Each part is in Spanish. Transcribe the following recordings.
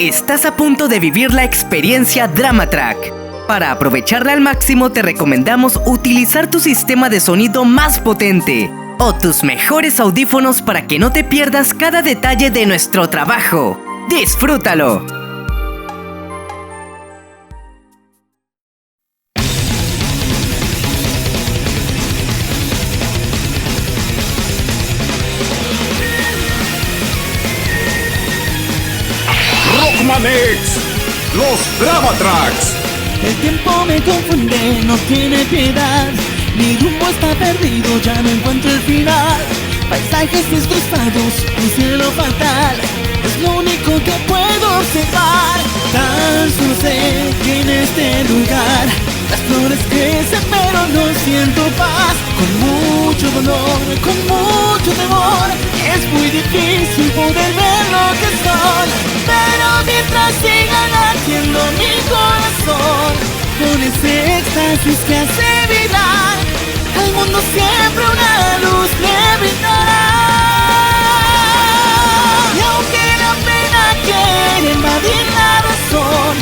Estás a punto de vivir la experiencia DramaTrack. Para aprovecharla al máximo te recomendamos utilizar tu sistema de sonido más potente o tus mejores audífonos para que no te pierdas cada detalle de nuestro trabajo. ¡Disfrútalo! Rockmanex, los DramaTracks. El tiempo me confunde, no tiene piedad. Mi rumbo está perdido, ya no encuentro el final. Paisajes destrozados, un cielo fatal, es lo único que puedo observar. Tan solo sé que en este lugar las flores crecen pero no siento paz. Con mucho dolor, con mucho temor, es muy difícil poder ver lo que son. Pero mientras siga latiendo mi corazón, con ese éxtasis que hace vibrar, al mundo siempre una luz le brindará. Y aunque la pena quiere invadir la razón,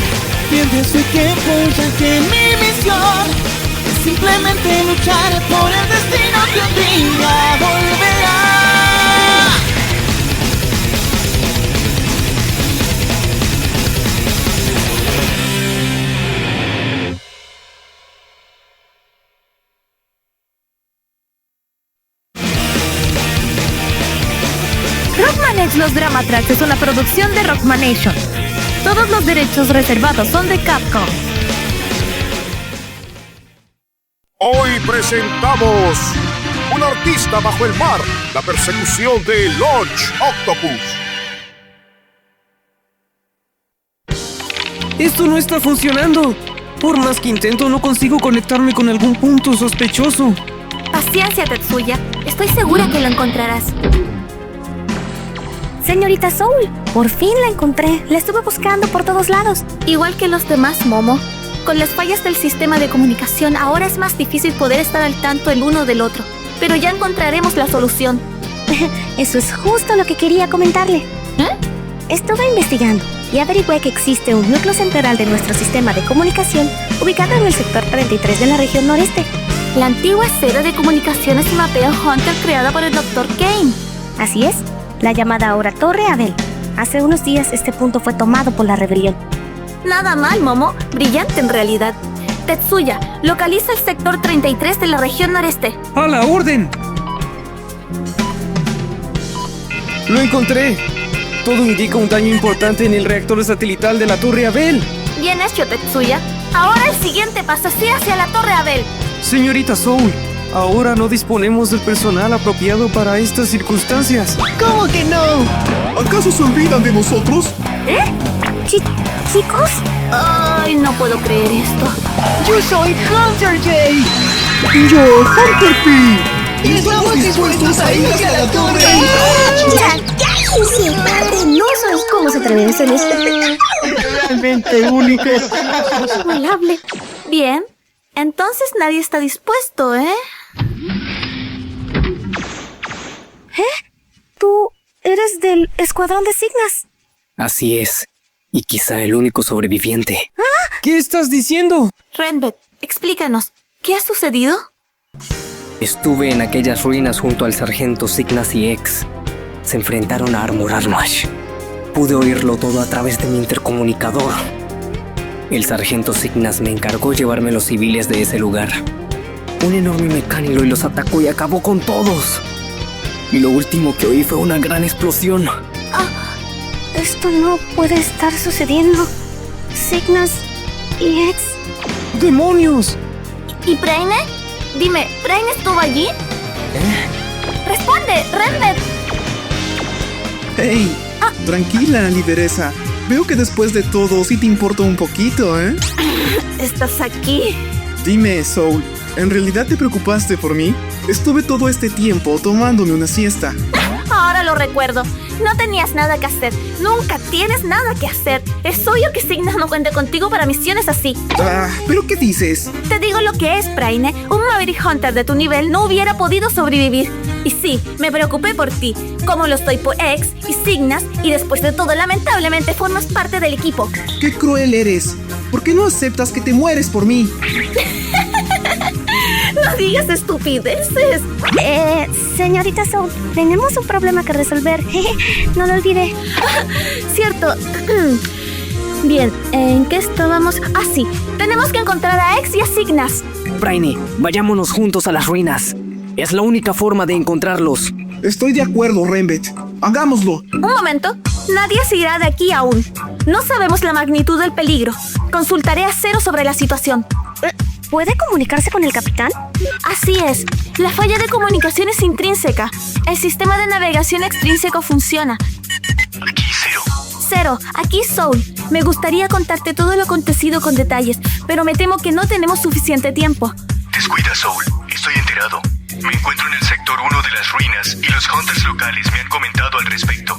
pierde su tiempo ya que mi misión es simplemente luchar por el destino que un día volverá. Rockmanex Los DramaTracks es una producción de Rockmanation. Todos los derechos reservados son de Capcom. Hoy presentamos Un artista bajo el mar, la persecución de Launch Octopus. Esto no está funcionando. Por más que intento, no consigo conectarme con algún punto sospechoso. Paciencia, Tetsuya. Estoy segura que lo encontrarás. Señorita Soul, por fin la encontré. La estuve buscando por todos lados. Igual que los demás, Momo. Con las fallas del sistema de comunicación, ahora es más difícil poder estar al tanto el uno del otro. Pero ya encontraremos la solución. Eso es justo lo que quería comentarle. Estuve investigando y averigüé que existe un núcleo central de nuestro sistema de comunicación ubicado en el sector 33 de la región noreste. La antigua sede de comunicaciones y mapeo Hunter creada por el Dr. Kane. Así es, la llamada ahora Torre Abel. Hace unos días este punto fue tomado por la rebelión. Nada mal, Momo. Brillante en realidad. Tetsuya, localiza el sector 33 de la región noreste. ¡A la orden! ¡Lo encontré! Todo indica un daño importante en el reactor satelital de la Torre Abel. Bien hecho, Tetsuya. Ahora el siguiente paso es ir hacia la Torre Abel. Señorita Soul, ahora no disponemos del personal apropiado para estas circunstancias. ¿Cómo que no? ¿Acaso se olvidan de nosotros? ¿Chicos? Ay, no puedo creer esto. Yo soy Hunter J. Y yo, Hunter P. Y estamos dispuestos a ir hacia la torre. ¡Cállense, padre! No soy cómo se atreven a hacer esto. Realmente único. Inigualable. Bien. Entonces nadie está dispuesto, ¿eh? ¿Tú eres del escuadrón de Signas? Así es. Y quizá el único sobreviviente. ¿Qué estás diciendo? Renbet, explícanos. ¿Qué ha sucedido? Estuve en aquellas ruinas junto al sargento Signas y X. Se enfrentaron a Armor Armash. Pude oírlo todo a través de mi intercomunicador. El sargento Signas me encargó llevarme los civiles de ese lugar. Un enorme mecánico y los atacó y acabó con todos. Y lo último que oí fue una gran explosión. Esto no puede estar sucediendo. Signas y X. ¡Demonios! ¿Y Braine? Dime, ¿Braine estuvo allí? ¡Responde, Renbet! Hey, tranquila, lideresa. Veo que después de todo sí te importa un poquito, ¿eh? ¿Estás aquí? Dime, Soul, ¿en realidad te preocupaste por mí? Estuve todo este tiempo tomándome una siesta. Ahora lo recuerdo. No tenías nada que hacer. Nunca tienes nada que hacer. Es obvio que Signas no cuente contigo para misiones así. ¿Pero qué dices? Te digo lo que es, Braine. Un Maverick Hunter de tu nivel no hubiera podido sobrevivir. Y sí, me preocupé por ti, como lo estoy por X y Signas, y después de todo, lamentablemente formas parte del equipo. ¡Qué cruel eres! ¿Por qué no aceptas que te mueres por mí? No digas estupideces. Señorita Soul, tenemos un problema que resolver. No lo olvide. Cierto. Bien, ¿en qué estábamos? Ah, sí. Tenemos que encontrar a X y a Signas. Brainy, vayámonos juntos a las ruinas. Es la única forma de encontrarlos. Estoy de acuerdo, Rembet. Hagámoslo. Un momento. Nadie se irá de aquí aún. No sabemos la magnitud del peligro. Consultaré a Zero sobre la situación. ¿Puede comunicarse con el capitán? Así es. La falla de comunicación es intrínseca. El sistema de navegación extrínseco funciona. Aquí, Zero. Zero, aquí Soul. Me gustaría contarte todo lo acontecido con detalles, pero me temo que no tenemos suficiente tiempo. Descuida, Soul. Estoy enterado. Me encuentro en el sector 1 de las ruinas y los hunters locales me han comentado al respecto.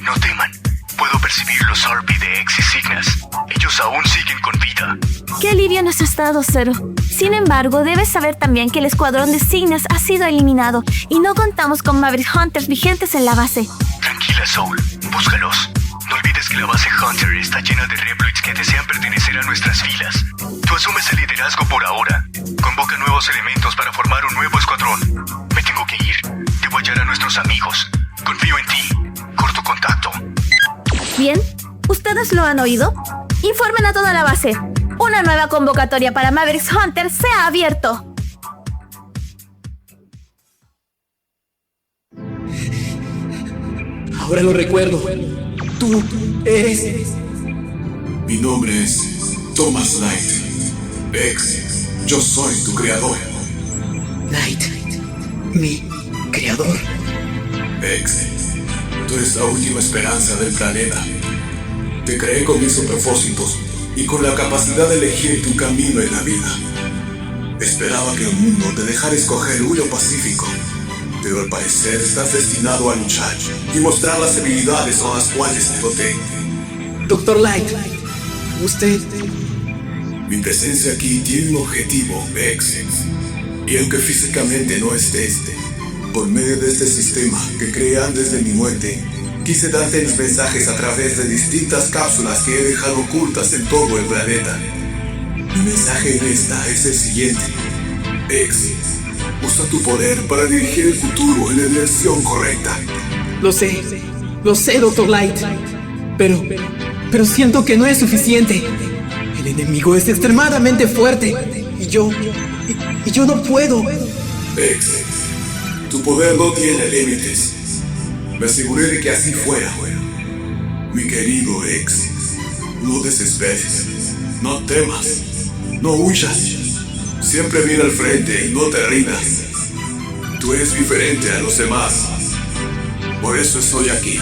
No teman. Puedo percibir los Harpy de X y Signas. Ellos aún siguen con vida. ¡Qué alivio nos has dado, Zero! Sin embargo, debes saber también que el escuadrón de Signas ha sido eliminado y no contamos con Maverick Hunters vigentes en la base. Tranquila, Soul. Búscalos. No olvides que la base Hunter está llena de Reploids que desean pertenecer a nuestras filas. Tú asumes el liderazgo por ahora. Convoca nuevos elementos para formar un nuevo escuadrón. Me tengo que ir. Debo hallar a nuestros amigos. Confío en ti. Corto contacto. Bien, ¿ustedes lo han oído? Informen a toda la base. Una nueva convocatoria para Maverick Hunter se ha abierto. Ahora lo recuerdo. Tú eres... Mi nombre es Thomas Light. X, yo soy tu creador. Light, mi creador. X, tú eres la última esperanza del planeta. Te creé con mis propósitos y con la capacidad de elegir tu camino en la vida. Esperaba que el mundo te dejara escoger uno pacífico, pero al parecer estás destinado a luchar y mostrar las habilidades con las cuales te doté. Dr. Light, usted... Mi presencia aquí tiene un objetivo, X. Y aunque físicamente no estés, por medio de este sistema que creé antes de mi muerte, quise darte mis mensajes a través de distintas cápsulas que he dejado ocultas en todo el planeta. Mi mensaje en esta es el siguiente. X, usa tu poder para dirigir el futuro en la dirección correcta. Lo sé, Dr. Light. Pero siento que no es suficiente. El enemigo es extremadamente fuerte. Y yo no puedo. X, tu poder no tiene límites. Me aseguré de que así fuera. Mi querido X, no desesperes, no temas, no huyas. Siempre mira al frente y no te rindas. Tú eres diferente a los demás. Por eso estoy aquí,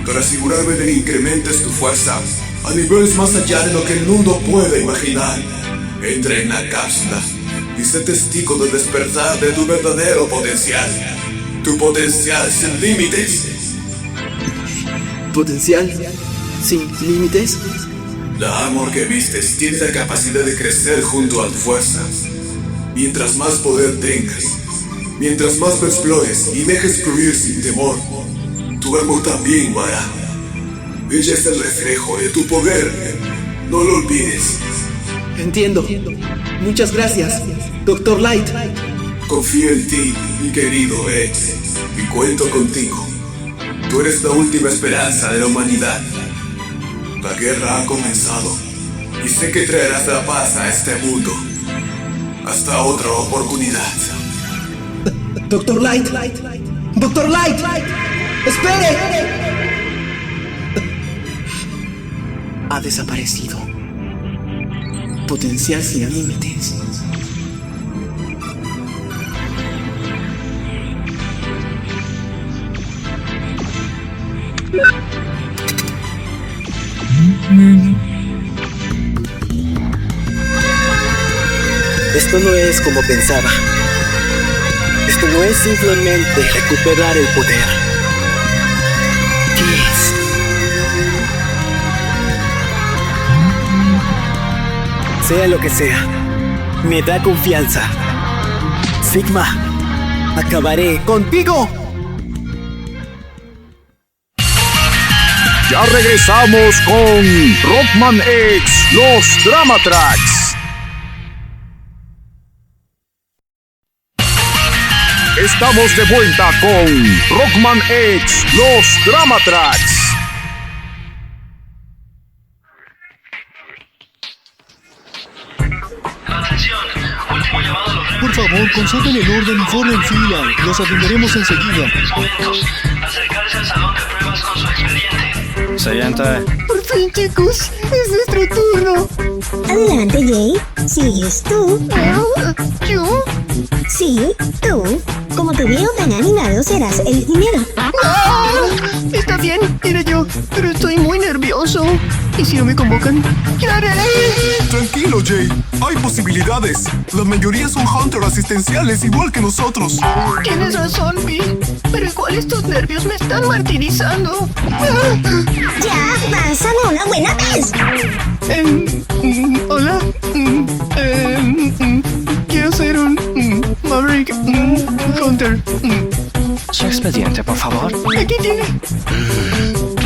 para asegurarme de que incrementes tu fuerza a niveles más allá de lo que el mundo puede imaginar. Entra en la cápsula y sé testigo del despertar de tu verdadero potencial. Tu potencial sin límites. ¿Potencial sin límites? La Armor que vistes tiene la capacidad de crecer junto a tu fuerza. Mientras más poder tengas, mientras más lo explores y dejes fluir sin temor, tu Armor también lo hará. Ella es el reflejo de tu poder. No lo olvides. Entiendo. Muchas gracias, Dr. Light. Confío en ti, mi querido X, y cuento contigo. Tú eres la última esperanza de la humanidad. La guerra ha comenzado y sé que traerás la paz a este mundo. Hasta otra oportunidad. Dr. Light. Dr. Light. ¡Espere! Ha desaparecido. Potencial sin límites. Esto no es como pensaba. Esto no es simplemente recuperar el poder. ¿Qué es? Sea lo que sea, me da confianza. Sigma, ¡Acabaré contigo! Ya regresamos con Rockman X, los Dramatracks. Estamos de vuelta con Rockman X, los Dramatracks. Por favor, conserven el orden y formen fila. Los atenderemos enseguida. Acercarse al salón de pruebas con su expediente. Siguiente. Por fin, chicos, es nuestro turno. Adelante, Jay. ¿Sigues tú? ¿Yo? Sí, tú. Como te veo tan animado, serás el primero. Está bien, iré yo, pero estoy muy nervioso. ¿Y si no me convocan? ¿Qué haré? Tranquilo, Jay. Hay posibilidades. La mayoría son Hunter asistenciales igual que nosotros. Tienes razón, Vi. Pero igual estos nervios me están martirizando. Ya, pásame una buena vez. Hola. Quiero ser un Maverick Hunter. Su expediente, por favor. Aquí tiene.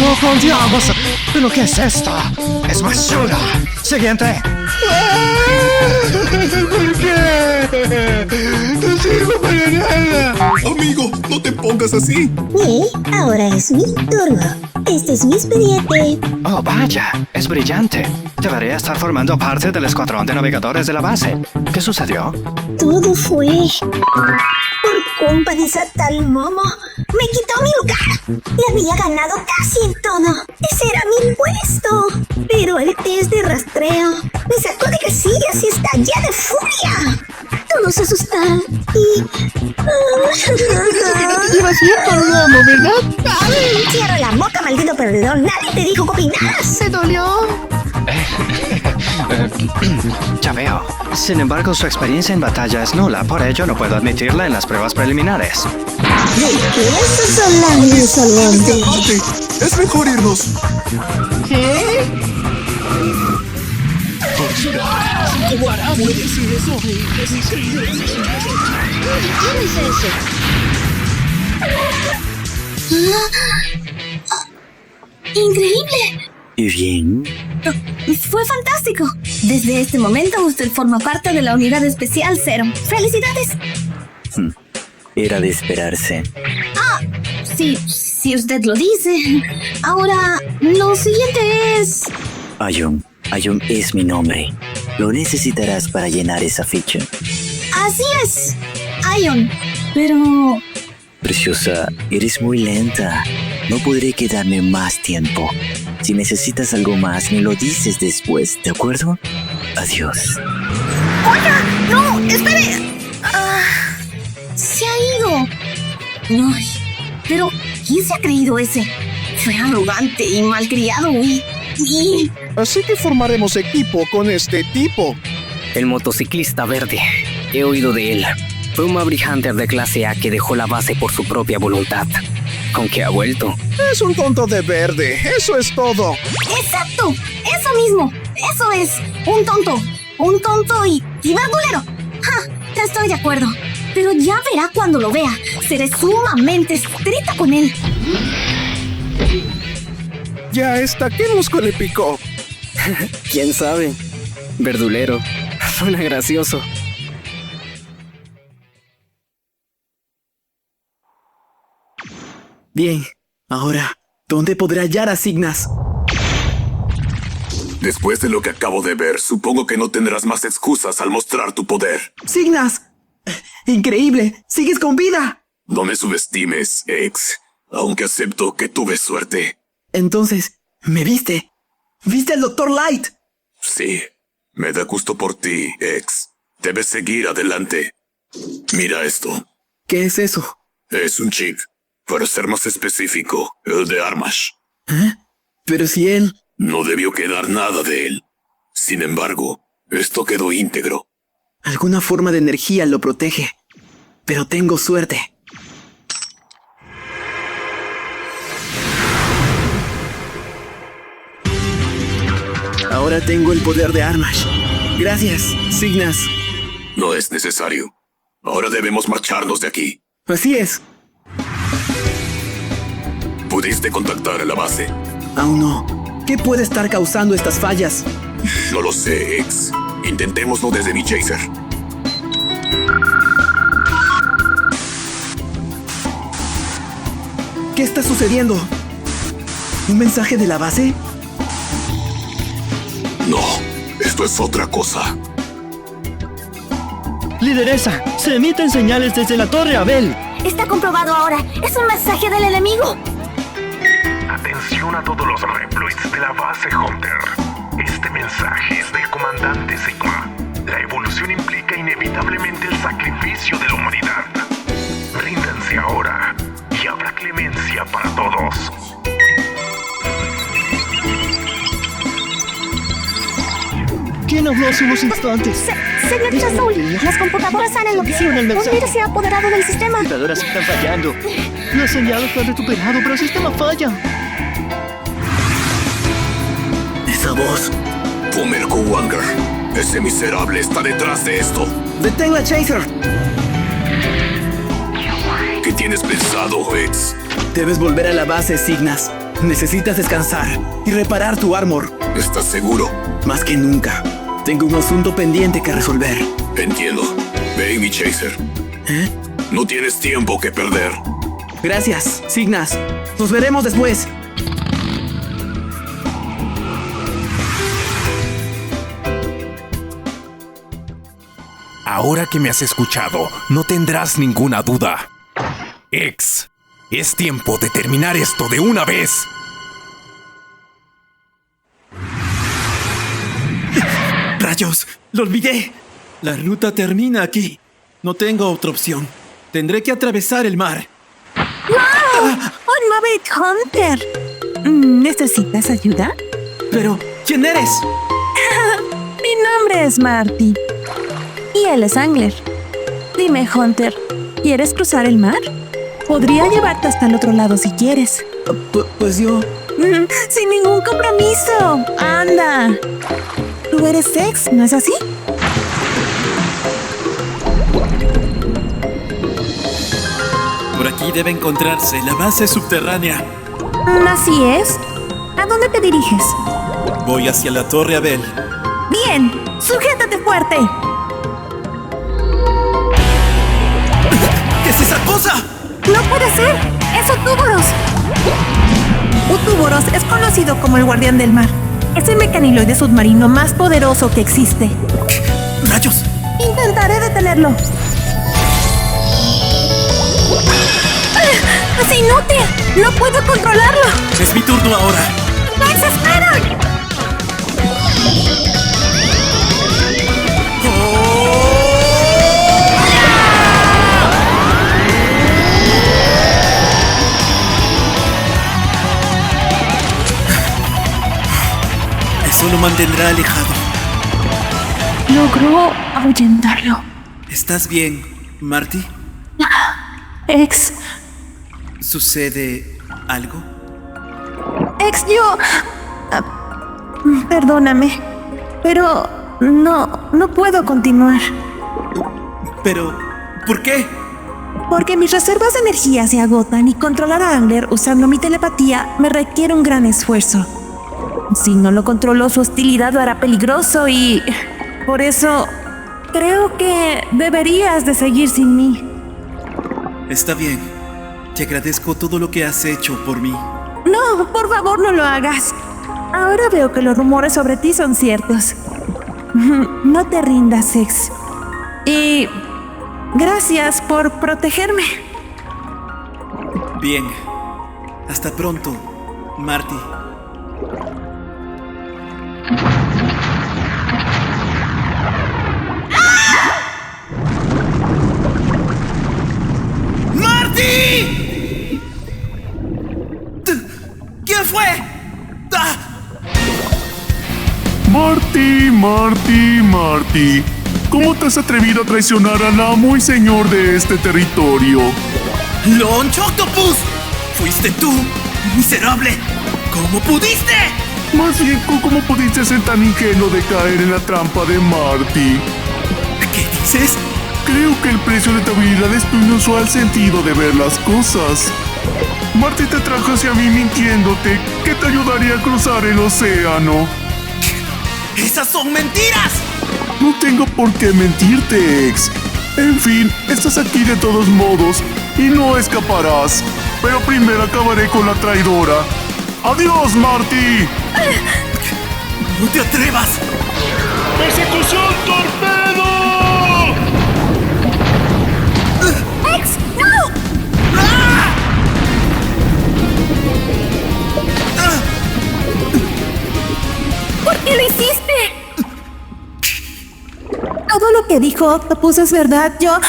¡Oh, con diablos! ¿Pero qué es esto? ¡Es basura! Siguiente. ¿Por qué? No sirvo para nada. Amigo, no te pongas así. Bien, ahora es mi turno. Este es mi expediente. Oh, vaya, es brillante. Debería estar formando parte del escuadrón de navegadores de la base. ¿Qué sucedió? Todo fue por culpa de esa tal Momo. Me quitó mi lugar. Le había ganado casi en todo. Ese era mi puesto. Pero el test de rastreo me sacó de casillas y estallé de furia. Todos se asustaron y... Ibas bien por un amo, ¿verdad? Cierra la boca, maldito perdedor. Nadie te dijo que opinaras. ¿Se dolió? Ya veo. Sin embargo, su experiencia en batalla es nula, por ello no puedo admitirla en las pruebas preliminares. ¿De qué estás hablando, insolente? Es mejor irnos. ¿Qué? ¿Puedes decir eso? ¿Quién es ese? ¡Increíble! ¿Y bien? Fue fantástico. Desde este momento usted forma parte de la unidad especial Zero. ¡Felicidades! Era de esperarse. Sí, si usted lo dice. Ahora, lo siguiente es... Ayun es mi nombre. Lo necesitarás para llenar esa ficha. Así es, Ion. Pero... Preciosa, eres muy lenta. No podré quedarme más tiempo. Si necesitas algo más, me lo dices después, ¿de acuerdo? Adiós. ¡Oiga! ¡No! ¡Espere! Se ha ido. Ay, pero ¿quién se ha creído ese? Fue arrogante y malcriado y... Así que formaremos equipo con este tipo. El motociclista verde. He oído de él. Fue un Maverick Hunter de clase A que dejó la base por su propia voluntad. Aunque ha vuelto. Es un tonto de verde, eso es todo. ¡Exacto! ¡Eso mismo! ¡Eso es! ¡Un tonto! ¡Un tonto y verdulero! ¡Ja! Estoy de acuerdo. Pero ya verá cuando lo vea. Seré sumamente estricta con él. Ya está, ¿qué mosco le picó? ¿Quién sabe? Verdulero. Suena gracioso. Bien, ahora, ¿dónde podré hallar a Signas? Después de lo que acabo de ver, supongo que no tendrás más excusas al mostrar tu poder. ¡Signas! ¡Increíble! ¡Sigues con vida! No me subestimes, X. Aunque acepto que tuve suerte. Entonces, ¿me viste? ¿Viste al Dr. Light? Sí, me da gusto por ti, X. Debes seguir adelante. Mira esto. ¿Qué es eso? Es un chip. Para ser más específico, el de Armash. ¿Eh? Pero si él... No debió quedar nada de él. Sin embargo, esto quedó íntegro. Alguna forma de energía lo protege. Pero tengo suerte. Ahora tengo el poder de Armash. Gracias, Signas. No es necesario. Ahora debemos marcharnos de aquí. Así es. ¿Pudiste contactar a la base? Aún no. ¿Qué puede estar causando estas fallas? No lo sé, X. Intentémoslo desde mi chaser. ¿Qué está sucediendo? ¿Un mensaje de la base? No, esto es otra cosa. Lideresa, se emiten señales desde la Torre Abel. Está comprobado ahora. Es un mensaje del enemigo. Atención a todos los Reploids de la base Hunter. Este mensaje es del comandante Sigma. La evolución implica inevitablemente el sacrificio de la humanidad. Ríndanse ahora y habrá clemencia para todos. ¿Quién habló hace unos instantes? Señorita Soul, las computadoras han enloquecido. Un virus se ha apoderado del sistema. Las computadoras están fallando. Las señales se han recuperado, pero el sistema falla. Esa voz. Fumerko Wanger. Ese miserable está detrás de esto. ¡Detén la Chaser! ¿Qué tienes pensado, X? Debes volver a la base, Signas. Necesitas descansar y reparar tu armor. ¿Estás seguro? Más que nunca. Tengo un asunto pendiente que resolver. Entiendo. Ve, mi Chaser. ¿Eh? No tienes tiempo que perder. Gracias, Signas. Nos veremos después. Ahora que me has escuchado, no tendrás ninguna duda. X, es tiempo de terminar esto de una vez. ¡Rayos! ¡Lo olvidé! La ruta termina aquí. No tengo otra opción. Tendré que atravesar el mar. ¡Wow! ¡Un Maverick Hunter! ¿Necesitas ayuda? Pero, ¿quién eres? Mi nombre es Marty. Y él es Angler. Dime, Hunter, ¿quieres cruzar el mar? Podría llevarte hasta el otro lado si quieres. Pues yo... Sin ningún compromiso. ¡Anda! Tú eres X, ¿no es así? Por aquí debe encontrarse la base subterránea. Así es. ¿A dónde te diriges? Voy hacia la Torre Abel. ¡Bien! ¡Sujétate fuerte! ¿Qué es esa cosa? ¡No puede ser! ¡Es Utuboros! Utuboros es conocido como el guardián del mar. Es el mecaniloide submarino más poderoso que existe. ¡Rayos! Intentaré detenerlo. ¡Es inútil! ¡No puedo controlarlo! Es mi turno ahora. ¡Max, espera! Eso lo mantendrá alejado. Logró ahuyentarlo. ¿Estás bien, Marty? X. ¿Sucede algo? X, yo... perdóname, pero no puedo continuar. Pero, ¿por qué? Porque mis reservas de energía se agotan y controlar a Angler usando mi telepatía me requiere un gran esfuerzo. Si no lo controlo, su hostilidad lo hará peligroso y... Por eso, creo que deberías de seguir sin mí. Está bien. Te agradezco todo lo que has hecho por mí. No, por favor, no lo hagas. Ahora veo que los rumores sobre ti son ciertos. No te rindas, X. Y... gracias por protegerme. Bien. Hasta pronto, Marty. ¡Marty! ¿Quién fue? Marty. ¿Cómo te has atrevido a traicionar al amo y señor de este territorio? ¡Launch Octopus! ¡Fuiste tú, miserable! ¿Cómo pudiste? Más bien, ¿cómo pudiste ser tan ingenuo de caer en la trampa de Marty? ¿Qué dices? Creo que el precio de tu habilidad es tu inusual sentido de ver las cosas. Marty te trajo hacia mí mintiéndote que te ayudaría a cruzar el océano. ¡Esas son mentiras! No tengo por qué mentirte, X. En fin, estás aquí de todos modos y no escaparás. Pero primero acabaré con la traidora. ¡Adiós, Marty! ¡No te atrevas! ¡Persecución torpedo! ¡X! ¡No! ¿Por qué lo hiciste? Todo lo que dijo Octopus es verdad. Yo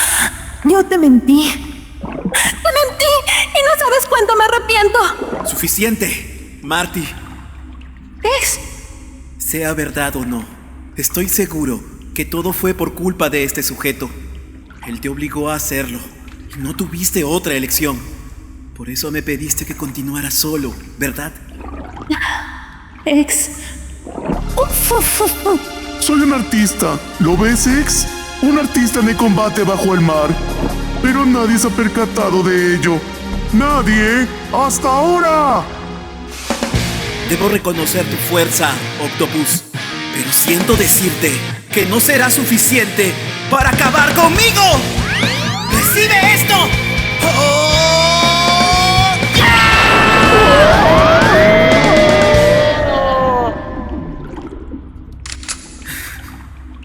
te mentí. ¡Te mentí! ¡Y no sabes cuánto me arrepiento! Suficiente, Marty. X. Sea verdad o no, estoy seguro que todo fue por culpa de este sujeto. Él te obligó a hacerlo y no tuviste otra elección. Por eso me pediste que continuara solo, ¿verdad? X. Soy un artista. ¿Lo ves, X? Un artista de combate bajo el mar. Pero nadie se ha percatado de ello. ¡Nadie! ¡Hasta ahora! Debo reconocer tu fuerza, Octopus. Pero siento decirte que no será suficiente para acabar conmigo. ¡Recibe esto! ¡Oh!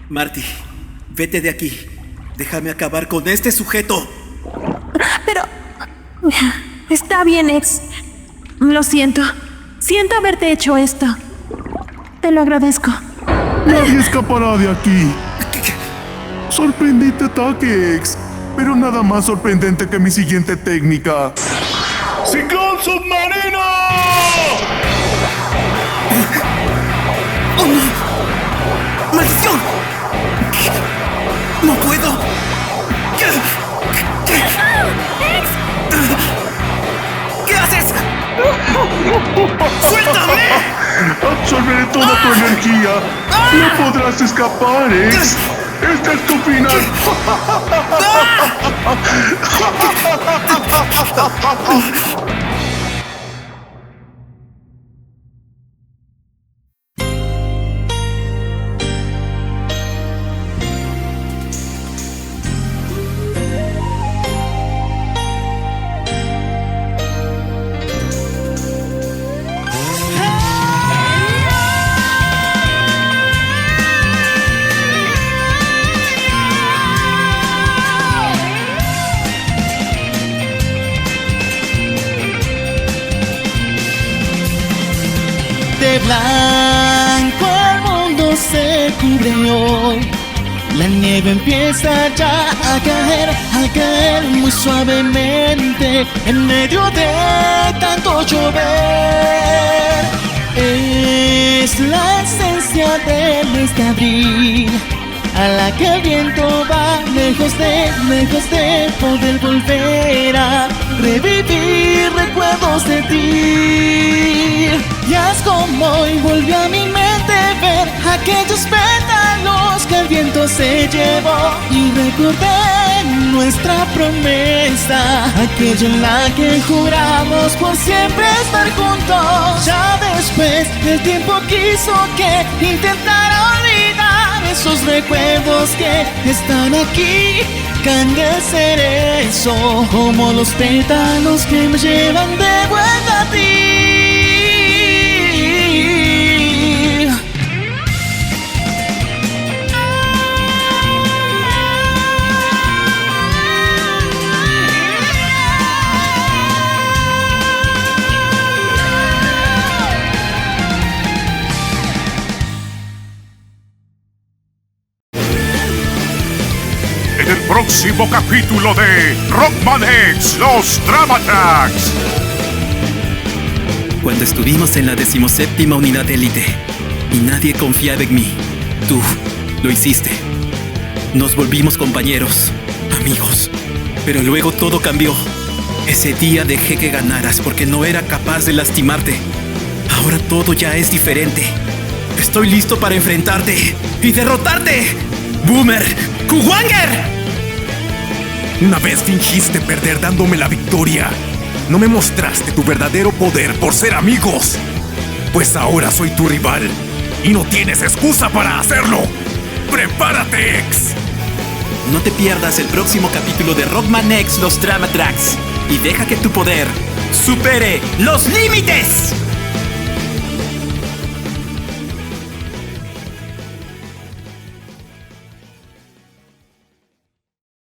Marty, vete de aquí. Déjame acabar con este sujeto. Pero... Está bien, X. Lo siento. Siento haberte hecho esto. Te lo agradezco. Nadie escapará de aquí. Sorprendente ataque, X. Pero nada más sorprendente que mi siguiente técnica. ¡Ciclón submarino! ¡Oh, no! ¡Maldición! ¡No puedo! ¿Qué haces? ¡Suéltame! Absorberé toda tu energía. No podrás escapar, X. Este es tu final. De blanco el mundo se cubre hoy. La nieve empieza ya a caer muy suavemente en medio de tanto llover. Es la esencia del mes de abril, a la que el viento va lejos de poder volver a revivir recuerdos de ti. Y es como hoy volvió a mi mente ver aquellos pétalos que el viento se llevó, y recordé nuestra promesa, aquella en la que juramos por siempre estar juntos. Ya después el tiempo quiso que intentara olvidar esos recuerdos que están aquí, caen del cerezo como los pétalos que me llevan de vuelta a ti. En el próximo capítulo de Rockman X, los Drama Tracks. Cuando estuvimos en la 17ª unidad de élite y nadie confiaba en mí, tú lo hiciste. Nos volvimos compañeros, amigos. Pero luego todo cambió. Ese día dejé que ganaras porque no era capaz de lastimarte. Ahora todo ya es diferente. Estoy listo para enfrentarte y derrotarte. ¡Boomer! ¡Kuwanger! Una vez fingiste perder dándome la victoria. No me mostraste tu verdadero poder por ser amigos. Pues ahora soy tu rival y no tienes excusa para hacerlo. ¡Prepárate, X! No te pierdas el próximo capítulo de Rockman X Los Drama Tracks y deja que tu poder supere los límites.